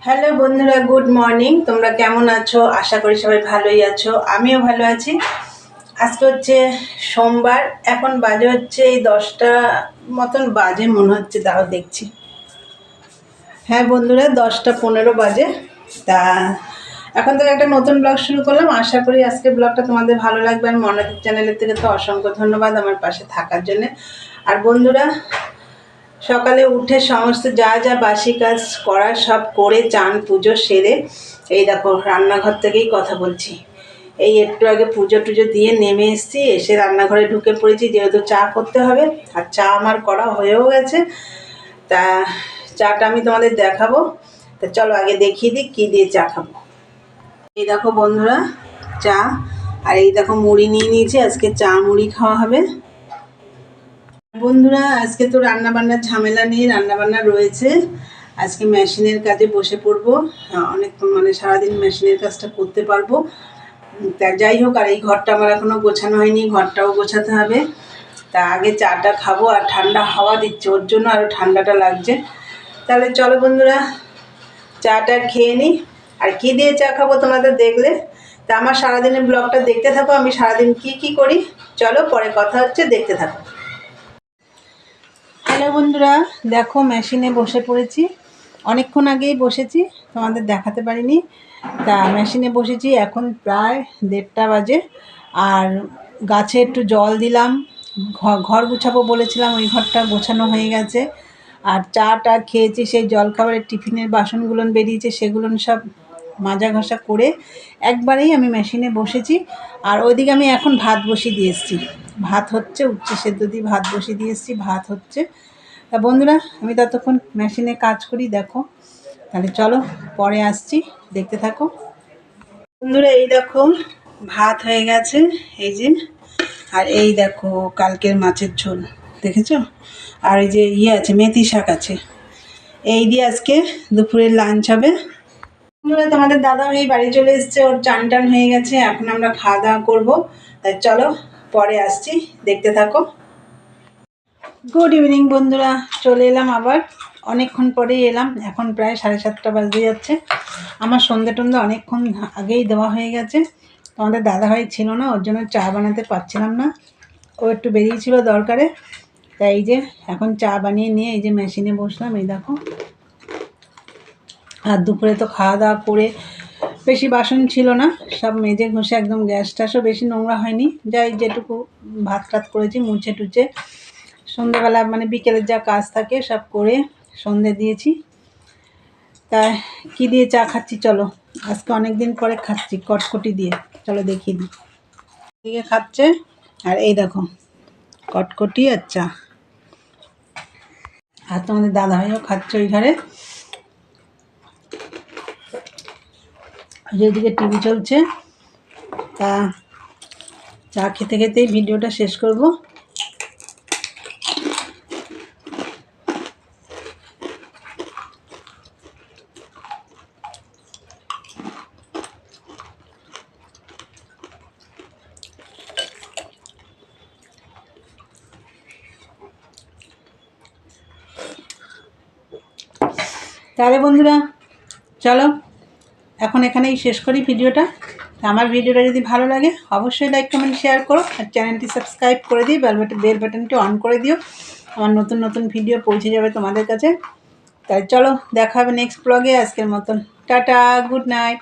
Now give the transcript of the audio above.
Hello বন্ধুরা, good morning. তোমরা কেমন আছো? আশা করি সবাই ভালোই আছো, আমিও ভালো আছি। আজকে হচ্ছে সোমবার, এখন বাজে হচ্ছে এই 10টা মতন বাজে মনে হচ্ছে, দাঁড়াও দেখছি। হ্যাঁ বন্ধুরা, 10টা 15 বাজে। তা এখন থেকে একটা নতুন ব্লগ শুরু করলাম। আশা করি আজকের ব্লগটা তোমাদের ভালো লাগবে। আর মনাদির চ্যানেলের থেকে তো অসংখ্য ধন্যবাদ আমার পাশে থাকার জন্যে। আর বন্ধুরা, সকালে উঠে সমস্ত যা যা বাসি কাজ করার সব করে চান পুজো সেরে এই দেখো রান্নাঘর থেকেই কথা বলছি। এই একটু আগে পুজো টুজো দিয়ে নেমে এসেছি, এসে রান্নাঘরে ঢুকে পড়েছি, যেহেতু চা করতে হবে। আর চা আমার করা হয়েও গেছে। তা চাটা আমি তোমাদের দেখাবো। তা চলো আগে দেখিয়ে দিই কী দিয়ে চা খাবো। এই দেখো বন্ধুরা চা, আর এই দেখো মুড়ি নিয়ে নিয়েছি, আজকে চা মুড়ি খাওয়া হবে। বন্ধুরা আজকে তো রান্নাবান্নার ঝামেলা নেই, রান্নাবান্না রয়েছে। আজকে মেশিনের কাজে বসে পড়বো। অনেক সারাদিন মেশিনের কাজটা করতে পারবো। তা যাই হোক, আর এই ঘরটা আমার এখনও গোছানো হয়নি, ঘরটাও গোছাতে হবে। তা আগে চাটা খাবো, আর ঠান্ডা হাওয়া দিচ্ছে, ওর জন্য আরও ঠান্ডাটা লাগছে। তাহলে চলো বন্ধুরা চাটা খেয়ে নিই। আর কী দিয়ে চা খাবো তোমাদের দেখলে, তা আমার সারাদিনের ব্লগটা দেখতে থাকো, আমি সারাদিন কি করি। চলো পরে কথা হচ্ছে, দেখতে থাকো। হ্যালো বন্ধুরা, দেখো মেশিনে বসে পড়েছি। অনেকক্ষণ আগেই বসেছি, তোমাদের দেখাতে পারিনি। তা মেশিনে বসেছি, এখন প্রায় 1:30 বাজে। আর গাছে একটু জল দিলাম, ঘর গুছাবো বলেছিলাম, ওই ঘরটা গোছানো হয়ে গেছে। আর চাটা খেয়েছি, সেই জলখাবারের টিফিনের বাসনগুলো বেরিয়েছে, সেগুলো সব মাজা ঘষা করে একবারেই আমি মেশিনে বসেছি। আর ওইদিকে আমি এখন ভাত বসিয়ে দিয়ে এসেছি, ভাত হচ্ছে, উচ্ছে সেদ্ধ দিয়ে ভাত বসিয়ে দিয়ে এসেছি, ভাত হচ্ছে। তা বন্ধুরা আমি ততক্ষণ মেশিনে কাজ করি, দেখো। তাহলে চলো পরে আসছি, দেখতে থাকো বন্ধুরা। এই দেখো ভাত হয়ে গেছে, এই যে। আর এই দেখো কালকের মাছের ঝোল, দেখেছো? আর এই যে আছে মেথি শাক আছে, এই দিয়ে আজকে দুপুরের লাঞ্চ হবে। বন্ধুরা তোমাদের দাদা এই বাড়ি চলে এসছে, ওর চান টান হয়ে গেছে, এখন আমরা খাওয়া দাওয়া করবো। তাই চলো পরে আসছি, দেখতে থাকো। গুড ইভিনিং বন্ধুরা, চলে এলাম আবার, অনেকক্ষণ পরেই এলাম। এখন প্রায় 7:30 বাজতে যাচ্ছে। আমার সন্ধে টন্ধে অনেকক্ষণ আগেই দেওয়া হয়ে গেছে। তোমাদের দাদাভাই ছিল না, ওর জন্য চা বানাতে পারছিলাম না, ও একটু বেরিয়েছিল দরকারে। তাই এই যে এখন চা বানিয়ে নিয়ে এই যে মেশিনে বসলাম, এই দেখো। আর দুপুরে তো খাওয়া দাওয়া করে বেশি বাসন ছিল না, সব মেজে ঘষে একদম, গ্যাস ট্যাসও বেশি নোংরা হয়নি, যাই যেটুকু ভাত টাত করেছি মুছে টুচে সন্ধ্যেবেলা বিকেলের যা কাজ থাকে সব করে সন্ধে দিয়েছি। তা কী দিয়ে চা খাচ্ছি চলো, আজকে অনেক দিন পরে খাচ্ছি কটকটি দিয়ে, চলো দেখিয়ে দিই। দিকে খাচ্ছে, আর এই দেখো কটকটি আর চা। আর তোমাদের দাদাভাইও খাচ্ছে ওই ঘরে। যেদিকে টিভি চলছে। তা চা খেতে খেতেই ভিডিওটা শেষ করব। তাহলে বন্ধুরা চলো এখন এখানেই শেষ করি ভিডিওটা। আমার ভিডিওটা যদি ভালো লাগে অবশ্যই লাইক কমেন্ট শেয়ার করো, আর চ্যানেলটি সাবস্ক্রাইব করে দিও, বেল বাটনটি অন করে দিও, আমার নতুন নতুন ভিডিও পৌঁছে যাবে তোমাদের কাছে। তাই চলো দেখা হবে নেক্সট ব্লগে। আজকের মতন টাটা, গুড নাইট।